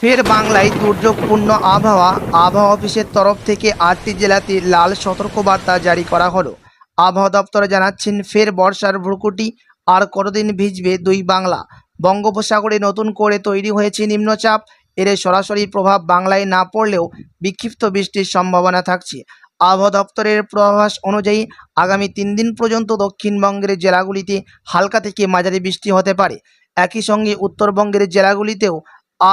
ফের বাংলায় দুর্যোগপূর্ণ আবহাওয়া। আবহাওয়া অফিসের তরফ থেকে 8টি জেলাতে লাল সতর্কবার্তা জারি করা হলো। আবহাওয়া দপ্তরে জানাচ্ছেন, ফের বর্ষার ভ্রুকুটি। আর কতদিন ভিজবে দুই বাংলা? বঙ্গোপসাগরে নতুন করে তৈরি হয়েছে নিম্নচাপ। এর সরাসরি প্রভাব বাংলায় না পড়লেও বিক্ষিপ্ত বৃষ্টির সম্ভাবনা থাকছে। আবহাওয়া দপ্তরের পূর্বাভাস অনুযায়ী আগামী 3 দিন পর্যন্ত দক্ষিণবঙ্গের জেলাগুলিতে হালকা থেকে মাঝারি বৃষ্টি হতে পারে। একই সঙ্গে উত্তরবঙ্গের জেলাগুলিতেও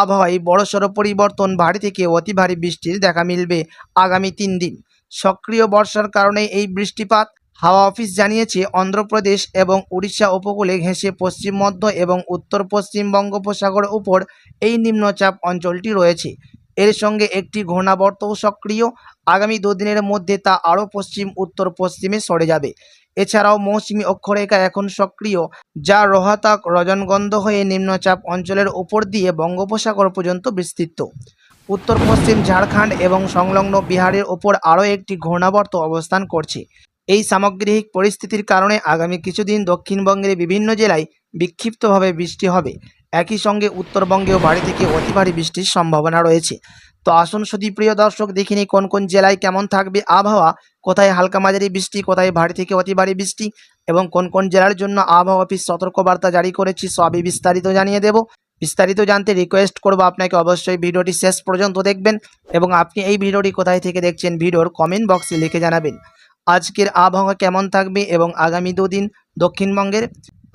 আবহাওয়ায় বড়সড় পরিবর্তন, ভারী থেকে অতি ভারী বৃষ্টির দেখা মিলবে আগামী 3 দিন। সক্রিয় বর্ষার কারণে এই বৃষ্টিপাত। হাওয়া অফিস জানিয়েছে, অন্ধ্রপ্রদেশ এবং উড়িষ্যা উপকূলে ঘেঁষে পশ্চিম মধ্য এবং উত্তর পশ্চিম বঙ্গোপসাগরের উপর এই নিম্নচাপ অঞ্চলটি রয়েছে। এর সঙ্গে একটি ঘূর্ণাবর্তও সক্রিয়। আগামী 2 দিনের মধ্যে তা আরও পশ্চিম উত্তর পশ্চিমে সরে যাবে। এছাড়াও মৌসুমী অক্ষরেখা এখন সক্রিয়, যা রোহতক রজনগন্ধ হয়ে নিম্নচাপ অঞ্চলের উপর দিয়ে বঙ্গোপসাগর পর্যন্ত বিস্তৃত। উত্তর পশ্চিম ঝাড়খণ্ড এবং সংলগ্ন বিহারের ওপর আরও একটি ঘূর্ণাবর্ত অবস্থান করছে। এই সামগ্রিক পরিস্থিতির কারণে আগামী কিছুদিন দক্ষিণবঙ্গের বিভিন্ন জেলায় বিক্ষিপ্তভাবে বৃষ্টি হবে। একই সঙ্গে উত্তরবঙ্গেও ভারী থেকে অতি ভারী বৃষ্টির সম্ভাবনা রয়েছে। তো আসুন প্রিয় দর্শক, দেখে নিই কোন কোন জেলায় কেমন থাকবে আবহাওয়া, কোথায় হালকা মাঝারি বৃষ্টি, কোথায় ভারী থেকে অতি ভারী বৃষ্টি এবং কোন কোন জেলার জন্য আবহাওয়া অফিস সতর্কবার্তা জারি করেছি, সবই বিস্তারিত জানিয়ে দেব। বিস্তারিত জানতে রিকোয়েস্ট করব আপনাকে অবশ্যই ভিডিওটি শেষ পর্যন্ত দেখবেন এবং আপনি এই ভিডিওটি কোথায় থেকে দেখছেন ভিডিওর কমেন্ট বক্সে লিখে জানাবেন। আজকের আবহাওয়া কেমন থাকবে এবং আগামী 2 দিন দক্ষিণবঙ্গের।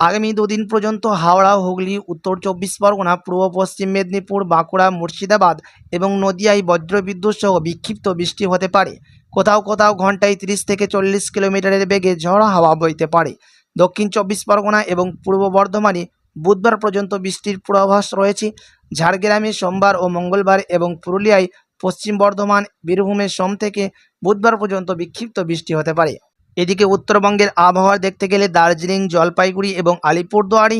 আগামী 2 দিন পর্যন্ত হাওড়া, হুগলি, উত্তর 24 পরগনা, পূর্ব পশ্চিম মেদিনীপুর, বাঁকুড়া, মুর্শিদাবাদ এবং নদিয়ায় বজ্রবিদ্যুৎ সহ বিক্ষিপ্ত বৃষ্টি হতে পারে। কোথাও কোথাও ঘন্টায় 30 থেকে 40 কিলোমিটারের বেগে ঝড়ো হাওয়া বইতে পারে। দক্ষিণ 24 পরগনা এবং পূর্ব বর্ধমানে বুধবার পর্যন্ত বৃষ্টির পূর্বাভাস রয়েছে। ঝাড়গ্রামে সোমবার ও মঙ্গলবার এবং পুরুলিয়ায়, পশ্চিম বর্ধমান, বীরভূমে সোম থেকে বুধবার পর্যন্ত বিক্ষিপ্ত বৃষ্টি হতে পারে। এদিকে উত্তরবঙ্গের আবহাওয়া দেখতে গেলে দার্জিলিং, জলপাইগুড়ি এবং আলিপুরদুয়ারে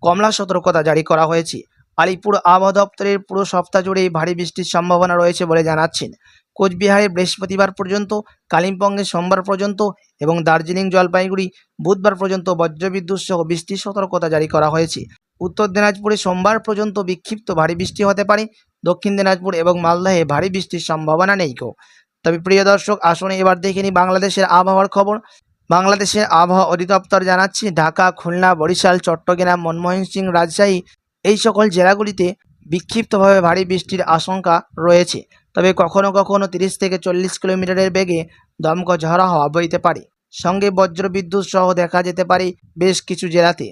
কমলা সতর্কতা জারি করা হয়েছে। আলিপুর আবহাওয়া দপ্তরের পুরো সপ্তাহ জুড়েই ভারী বৃষ্টির সম্ভাবনা রয়েছে বলে জানাচ্ছেন। কোচবিহারে বৃহস্পতিবার পর্যন্ত, কালিম্পংয়ে সোমবার পর্যন্ত এবং দার্জিলিং, জলপাইগুড়ি বুধবার পর্যন্ত বজ্রবিদ্যুৎ সহ বৃষ্টির সতর্কতা জারি করা হয়েছে। উত্তর দিনাজপুরে সোমবার পর্যন্ত বিক্ষিপ্ত ভারী বৃষ্টি হতে পারে। দক্ষিণ দিনাজপুর এবং মালদহে ভারী বৃষ্টির সম্ভাবনা নেই। তবে প্রিয় দর্শক, আসুন এবার দেখে নিই বাংলাদেশের আবহাওয়ার খবর। বাংলাদেশের আবহাওয়া অধিদপ্তর জানাচ্ছে, ঢাকা, খুলনা, বরিশাল, চট্টগ্রাম, ময়মনসিংহ, রাজশাহী এই সকল জেলাগুলিতে বিক্ষিপ্তভাবে ভারী বৃষ্টির আশঙ্কা রয়েছে। তবে কখনো কখনো 30 থেকে 40 কিলোমিটারের বেগে দমকা ঝড়ো হাওয়া বইতে পারে। সঙ্গে বজ্রবিদ্যুৎ সহ দেখা যেতে পারে বেশ কিছু জেলাতে।